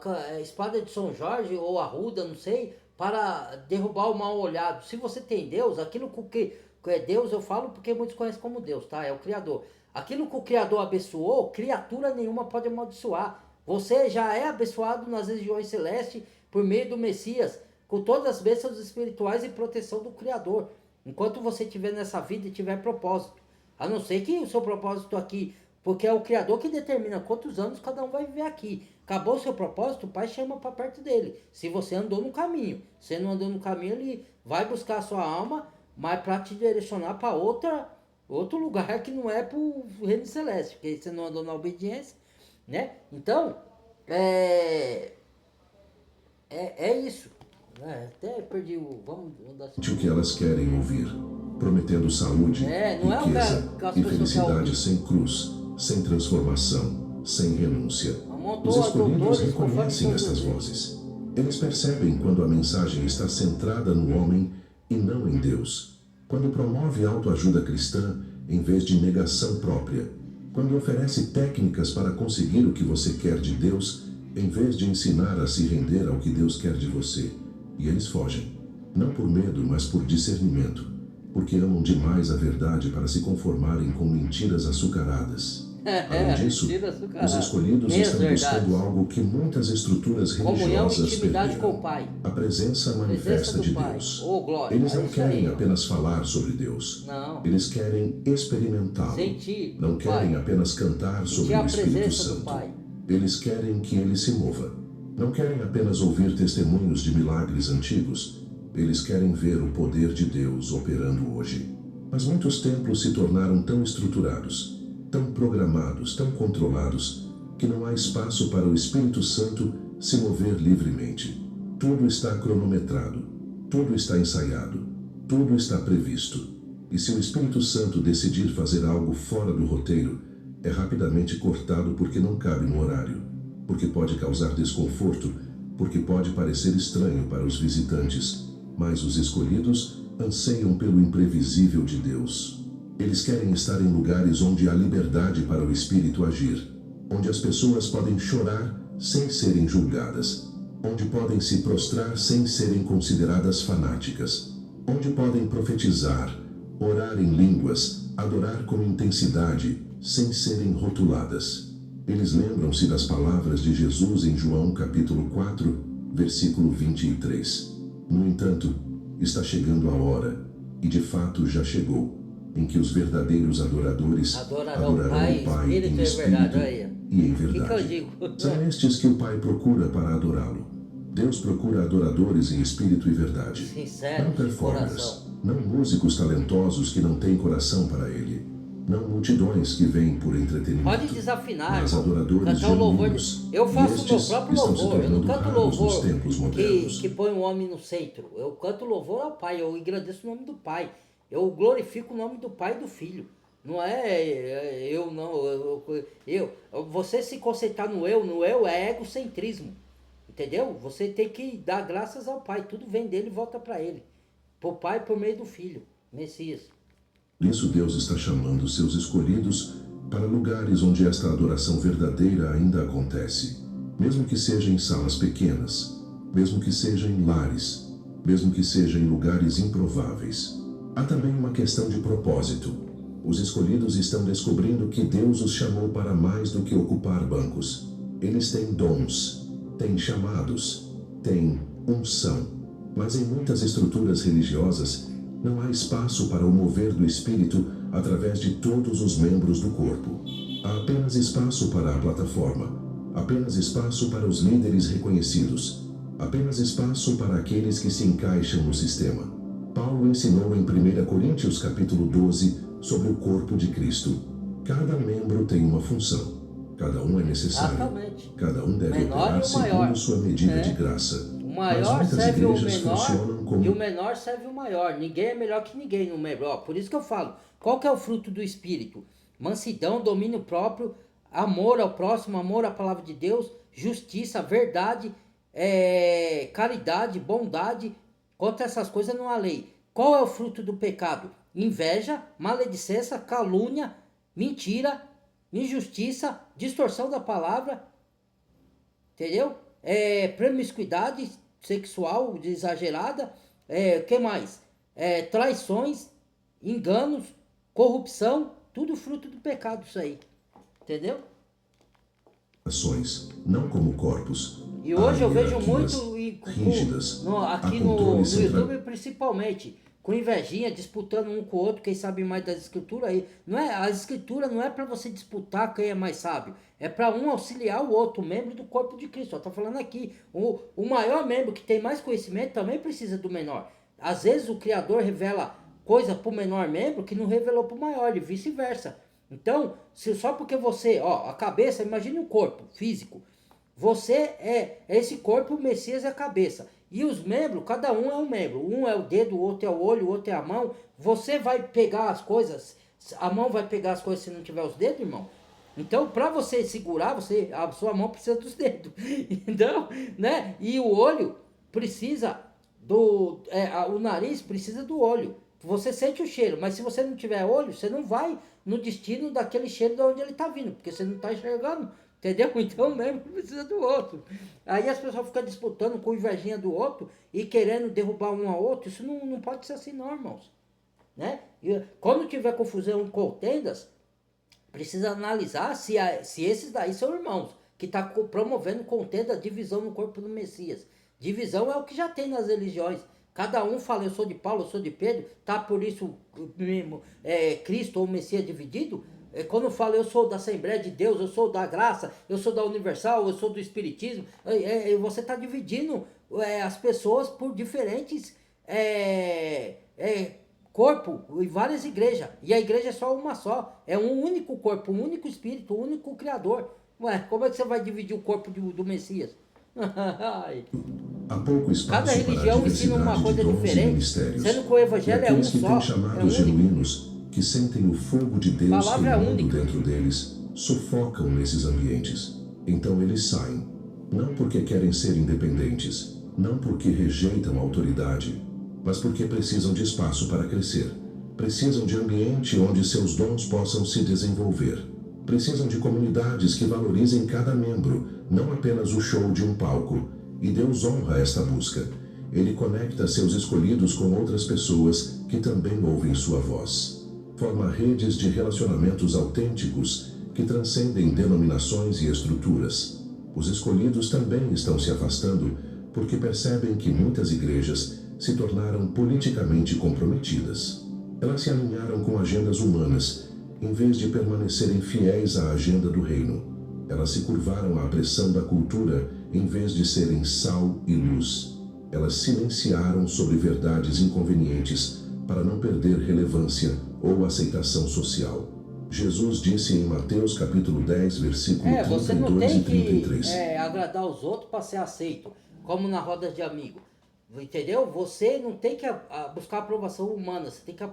Speaker 1: a espada de São Jorge ou a ruda, não sei, para derrubar o mal olhado. Se você tem Deus, aquilo que é Deus, eu falo porque muitos conhecem como Deus, tá? É o Criador. Aquilo que o Criador abençoou, criatura nenhuma pode amaldiçoar. Você já é abençoado nas regiões celestes por meio do Messias, com todas as bênçãos espirituais e proteção do Criador. Enquanto você estiver nessa vida e tiver propósito. A não ser que o seu propósito aqui, porque é o Criador que determina quantos anos cada um vai viver aqui. Acabou o seu propósito, o Pai chama para perto dele. Se você andou no caminho. Se não andou no caminho, ele vai buscar a sua alma, mas para te direcionar para outro lugar que não é para o reino celeste. Porque você não andou na obediência, né? Então, é isso. Até perdi o... Vamos dar...
Speaker 2: O que elas querem ouvir, prometendo saúde, riqueza e felicidade sem cruz, sem transformação, sem renúncia. Os escolhidos reconhecem estas vozes. Eles percebem quando a mensagem está centrada no homem e não em Deus. Quando promove autoajuda cristã em vez de negação própria. Quando oferece técnicas para conseguir o que você quer de Deus, em vez de ensinar a se render ao que Deus quer de você. E eles fogem, não por medo, mas por discernimento, porque amam demais a verdade para se conformarem com mentiras açucaradas. Além disso, os escolhidos estão buscando algo que muitas estruturas religiosas perderam: a presença manifesta de Deus. Eles não querem apenas falar sobre Deus. Eles querem experimentá-lo. Não querem apenas cantar sobre o Espírito Santo. Eles querem que ele se mova. Não querem apenas ouvir testemunhos de milagres antigos. Eles querem ver o poder de Deus operando hoje. Mas muitos templos se tornaram tão estruturados, tão programados, tão controlados, que não há espaço para o Espírito Santo se mover livremente. Tudo está cronometrado, tudo está ensaiado, tudo está previsto. E se o Espírito Santo decidir fazer algo fora do roteiro, é rapidamente cortado porque não cabe no horário, porque pode causar desconforto, porque pode parecer estranho para os visitantes, mas os escolhidos anseiam pelo imprevisível de Deus. Eles querem estar em lugares onde há liberdade para o Espírito agir, onde as pessoas podem chorar sem serem julgadas, onde podem se prostrar sem serem consideradas fanáticas, onde podem profetizar, orar em línguas, adorar com intensidade, sem serem rotuladas. Eles lembram-se das palavras de Jesus em João capítulo 4, versículo 23. No entanto, está chegando a hora, e de fato já chegou, em que os verdadeiros adoradores adorarão o Pai em espírito e em verdade.
Speaker 1: Que eu digo?
Speaker 2: São estes que o Pai procura para adorá-lo. Deus procura adoradores em espírito e verdade.
Speaker 1: Sincero,
Speaker 2: Não
Speaker 1: de
Speaker 2: performers,
Speaker 1: coração.
Speaker 2: não músicos talentosos que não têm coração para Ele. Não multidões que vêm por entretenimento.
Speaker 1: Pode desafinar,
Speaker 2: mas
Speaker 1: irmão.
Speaker 2: adoradores
Speaker 1: Cantar o louvor.
Speaker 2: genuínos.
Speaker 1: Eu faço o meu
Speaker 2: Estes
Speaker 1: próprio
Speaker 2: estão se
Speaker 1: louvor. Eu não
Speaker 2: tornando
Speaker 1: canto
Speaker 2: raros nos
Speaker 1: louvor
Speaker 2: tempos modernos.
Speaker 1: que põe o homem no centro. Eu canto louvor ao Pai. Eu agradeço o nome do Pai. Eu glorifico o nome do Pai e do Filho. Não é eu, não. Você se concentrar no eu é egocentrismo. Entendeu? Você tem que dar graças ao Pai. Tudo vem dele e volta para ele. Pro Pai por meio do Filho, Messias.
Speaker 2: Nisso Deus está chamando seus escolhidos para lugares onde esta adoração verdadeira ainda acontece. Mesmo que seja em salas pequenas, mesmo que seja em lares, mesmo que seja em lugares improváveis. Há também uma questão de propósito. Os escolhidos estão descobrindo que Deus os chamou para mais do que ocupar bancos. Eles têm dons, têm chamados, têm unção. Mas em muitas estruturas religiosas, não há espaço para o mover do Espírito através de todos os membros do corpo. Há apenas espaço para a plataforma, apenas espaço para os líderes reconhecidos, apenas espaço para aqueles que se encaixam no sistema. Paulo ensinou em 1 Coríntios capítulo 12 sobre o corpo de Cristo. Cada membro tem uma função. Cada um é necessário.
Speaker 1: Exatamente.
Speaker 2: Cada um deve
Speaker 1: Menor
Speaker 2: operar
Speaker 1: e o maior.
Speaker 2: segundo sua medida de graça.
Speaker 1: O maior
Speaker 2: Mas muitas
Speaker 1: serve o
Speaker 2: igrejas funcionam
Speaker 1: menor
Speaker 2: como
Speaker 1: e o menor serve o maior. Ninguém é melhor que ninguém no menor. Por isso que eu falo, qual que é o fruto do Espírito? Mansidão, domínio próprio, amor ao próximo, amor à palavra de Deus, justiça, verdade, caridade, bondade. Contra essas coisas não há lei. Qual é o fruto do pecado? Inveja, maledicência, calúnia, mentira, injustiça, distorção da palavra, entendeu? Promiscuidade sexual exagerada, que mais? Traições, enganos, corrupção, tudo fruto do pecado isso aí, entendeu?
Speaker 2: ações, não como corpos.
Speaker 1: E hoje eu vejo
Speaker 2: hierarquias
Speaker 1: muito
Speaker 2: rígidas.
Speaker 1: aqui
Speaker 2: Há
Speaker 1: no
Speaker 2: controle central-
Speaker 1: YouTube principalmente, com invejinha, disputando um com o outro, quem sabe mais das escrituras aí. A escritura não é para você disputar quem é mais sábio, é para um auxiliar o outro, membro do corpo de Cristo. Está falando aqui, o maior membro que tem mais conhecimento também precisa do menor. Às vezes o Criador revela coisa para o menor membro que não revelou para o maior, e vice-versa. Então, só porque você, a cabeça, imagine o corpo físico. Você é esse corpo, o Messias é a cabeça. E os membros, cada um é um membro. Um é o dedo, o outro é o olho, o outro é a mão. Você vai pegar as coisas, a mão vai pegar as coisas se não tiver os dedos, irmão. Então, para você segurar, a sua mão precisa dos dedos. Então, né? E o olho precisa o nariz precisa do olho. Você sente o cheiro, mas se você não tiver olho, você não vai no destino daquele cheiro de onde ele está vindo, porque você não está enxergando. Entendeu? Então o membro precisa do outro. Aí as pessoas ficam disputando com invejinha do outro e querendo derrubar um ao outro. Isso não pode ser assim não, irmãos. Né? E quando tiver confusão em contendas, precisa analisar se esses daí são irmãos, que estão promovendo contenda, divisão no corpo do Messias. Divisão é o que já tem nas religiões. Cada um fala, eu sou de Paulo, eu sou de Pedro, tá por isso mesmo Cristo ou Messias dividido. Quando fala eu sou da Assembleia de Deus, eu sou da Graça, eu sou da Universal, eu sou do Espiritismo, você está dividindo as pessoas por diferentes corpo em várias igrejas. E a igreja é só uma só, é um único corpo, um único Espírito, um único Criador. Ué, como é que você vai dividir o corpo do Messias?
Speaker 2: Há pouco espaço
Speaker 1: Cada
Speaker 2: para a
Speaker 1: religião ensina uma
Speaker 2: diversidade
Speaker 1: coisa
Speaker 2: de dons e
Speaker 1: diferente,
Speaker 2: ministérios.
Speaker 1: sendo que o evangelho
Speaker 2: E
Speaker 1: é um
Speaker 2: aqueles que
Speaker 1: só,
Speaker 2: têm
Speaker 1: é
Speaker 2: chamados
Speaker 1: único.
Speaker 2: genuínos, que sentem o fogo de Deus
Speaker 1: Palavra
Speaker 2: queimando
Speaker 1: única.
Speaker 2: dentro deles, sufocam nesses ambientes. Então eles saem, não porque querem ser independentes, não porque rejeitam a autoridade, mas porque precisam de espaço para crescer. Precisam de ambiente onde seus dons possam se desenvolver. Precisam de comunidades que valorizem cada membro, não apenas o show de um palco. E Deus honra esta busca. Ele conecta seus escolhidos com outras pessoas que também ouvem sua voz. Forma redes de relacionamentos autênticos que transcendem denominações e estruturas. Os escolhidos também estão se afastando porque percebem que muitas igrejas se tornaram politicamente comprometidas. Elas se alinharam com agendas humanas, em vez de permanecerem fiéis à agenda do reino. Elas se curvaram à pressão da cultura, em vez de serem sal e luz. Elas silenciaram sobre verdades inconvenientes para não perder relevância ou aceitação social. Jesus disse em Mateus capítulo 10, versículo 32 e 33.
Speaker 1: Agradar os outros para ser aceito, como na roda de amigo. Entendeu? Você não tem que buscar aprovação humana, você tem que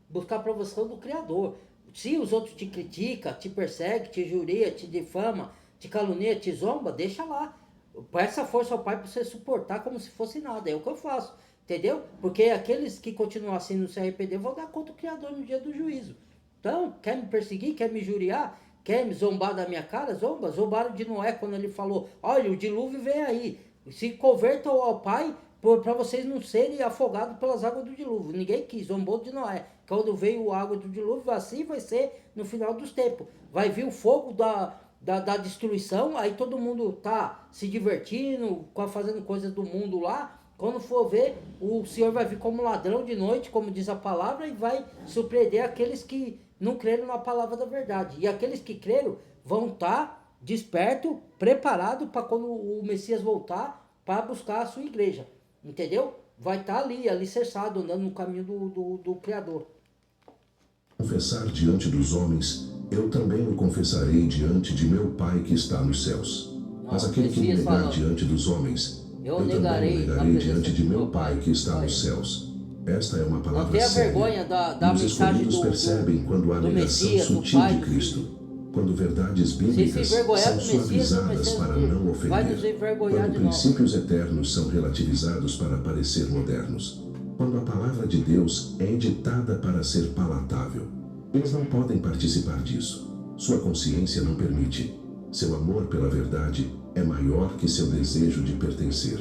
Speaker 1: buscar aprovação do Criador. Se os outros te criticam, te perseguem, te injuria, te difama, te calunia, te zomba, deixa lá. Peça força ao Pai para você suportar como se fosse nada. É o que eu faço. Entendeu? Porque aqueles que continuam assim não se arrepender vão dar conta do Criador no dia do juízo. Então, quer me perseguir, quer me injuriar, quer me zombar da minha cara? Zomba. Zombaram de Noé quando ele falou, olha, o dilúvio vem aí. Se convertam ao Pai para vocês não serem afogados pelas águas do dilúvio. Ninguém quis, zombou de Noé. Quando veio a água do dilúvio, assim vai ser no final dos tempos. Vai vir o fogo da destruição, aí todo mundo tá se divertindo, fazendo coisas do mundo lá. Quando for ver, o Senhor vai vir como ladrão de noite, como diz a palavra, e vai surpreender aqueles que não creram na palavra da verdade. E aqueles que creram vão estar despertos, preparados para quando o Messias voltar, para buscar a sua igreja. Entendeu? Vai estar ali, alicerçado, andando no caminho do Criador.
Speaker 2: Confessar diante dos homens, eu também o confessarei diante de meu Pai que está nos céus. Mas aquele que me negar diante dos homens, eu também o negarei diante de meu Pai que está nos céus. Esta é uma palavra séria.
Speaker 1: Vergonha da
Speaker 2: Os escolhidos percebem quando há negação sutil de Cristo, quando verdades bíblicas são suavizadas para não ofender, quando princípios eternos são relativizados para parecer modernos, quando a palavra de Deus é editada para ser palatável. Eles não podem participar disso. Sua consciência não permite. Seu amor pela verdade é maior que seu desejo de pertencer.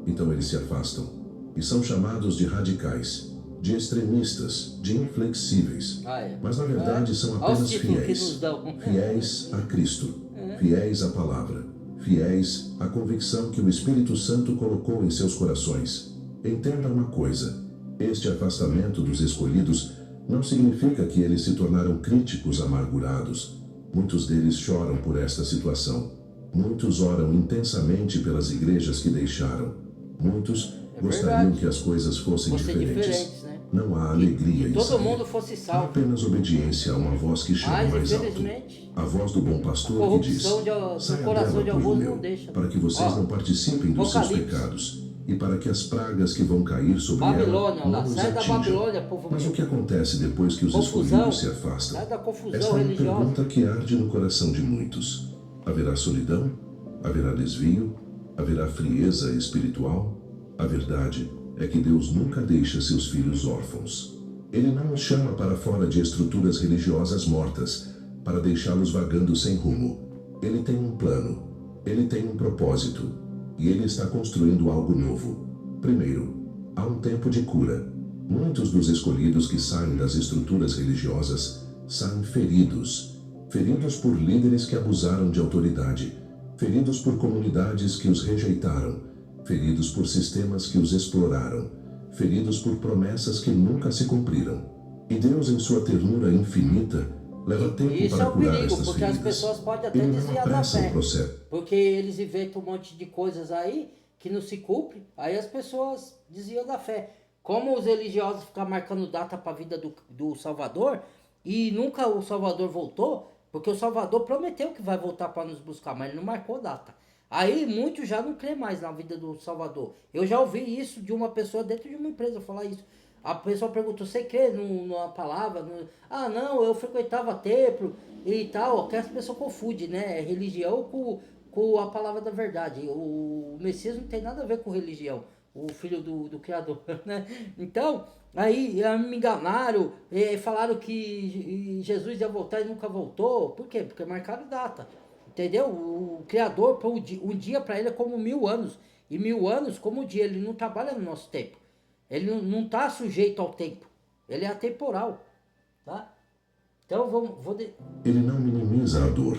Speaker 2: Então eles se afastam e são chamados de radicais, de extremistas, de inflexíveis. Mas na verdade são apenas fiéis. Fiéis a Cristo, fiéis à palavra, fiéis à convicção que o Espírito Santo colocou em seus corações. Entenda uma coisa: este afastamento dos escolhidos não significa que eles se tornaram críticos amargurados. Muitos deles choram por esta situação. Muitos oram intensamente pelas igrejas que deixaram. Muitos gostariam que as coisas fossem diferentes.
Speaker 1: Né?
Speaker 2: Não há alegria em
Speaker 1: todo mundo fosse salvo.
Speaker 2: Há apenas obediência a uma voz que chama mais alto. A voz do bom pastor que diz: saia dela, povo meu, para que vocês não participem dos seus pecados e para que as pragas que vão cair sobre ela não os atinjam. Mas o que acontece depois que os escolhidos se afastam? Esta é uma pergunta que arde no coração de muitos. Haverá solidão? Haverá desvio? Haverá frieza espiritual? A verdade é que Deus nunca deixa seus filhos órfãos. Ele não os chama para fora de estruturas religiosas mortas, para deixá-los vagando sem rumo. Ele tem um plano, ele tem um propósito, e ele está construindo algo novo. Primeiro, há um tempo de cura. Muitos dos escolhidos que saem das estruturas religiosas saem feridos. Feridos por líderes que abusaram de autoridade. Feridos por comunidades que os rejeitaram. Feridos por sistemas que os exploraram. Feridos por promessas que nunca se cumpriram. E Deus, em sua ternura infinita, leva tempo para curar estas feridas.
Speaker 1: Porque as pessoas podem até desviar da fé. Porque eles inventam um monte de coisas aí que não se cumpre, aí as pessoas desviam da fé. Como os religiosos ficam marcando data para a vida do Salvador, e nunca o Salvador voltou, porque o Salvador prometeu que vai voltar para nos buscar, mas ele não marcou data. Aí muitos já não crê mais na vida do Salvador. Eu já ouvi isso de uma pessoa dentro de uma empresa falar isso. A pessoa pergunta, você crê numa palavra? Ah, não, eu frequentava templo e tal, que as pessoas confundem, né? Religião com a palavra da verdade. O Messias não tem nada a ver com religião, o filho do Criador, né? Então, aí me enganaram, falaram que Jesus ia voltar e nunca voltou. Por quê? Porque marcaram data. Entendeu? O Criador, um dia para ele é como 1000 anos. E 1000 anos como um dia. Ele não trabalha no nosso tempo. Ele não está sujeito ao tempo. Ele é atemporal. Tá? Então
Speaker 2: Ele não minimiza a dor.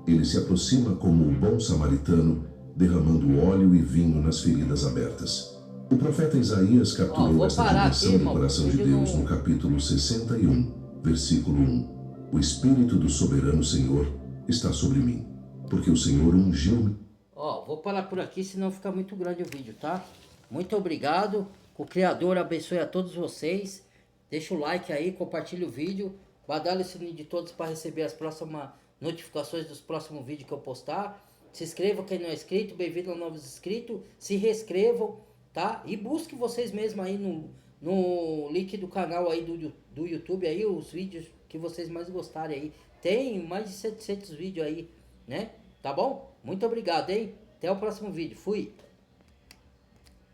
Speaker 2: Ele se aproxima como um bom samaritano, derramando óleo e vinho nas feridas abertas. O profeta Isaías capturou essa dimensão do coração de Deus no capítulo 61, versículo 1. O Espírito do soberano Senhor está sobre mim, porque o Senhor ungiu-me.
Speaker 1: Vou parar por aqui, senão fica muito grande o vídeo, tá? Muito obrigado. O Criador abençoe a todos vocês. Deixa o like aí, compartilha o vídeo. Badale o sininho de todos para receber as próximas notificações dos próximos vídeos que eu postar. Se inscrevam quem não é inscrito. Bem-vindo aos novos inscritos. Se reescrevam, tá? E busque vocês mesmos aí no link do canal aí do YouTube aí, os vídeos que vocês mais gostarem aí. Tem mais de 700 vídeos aí, né? Tá bom? Muito obrigado, hein? Até o próximo vídeo. Fui!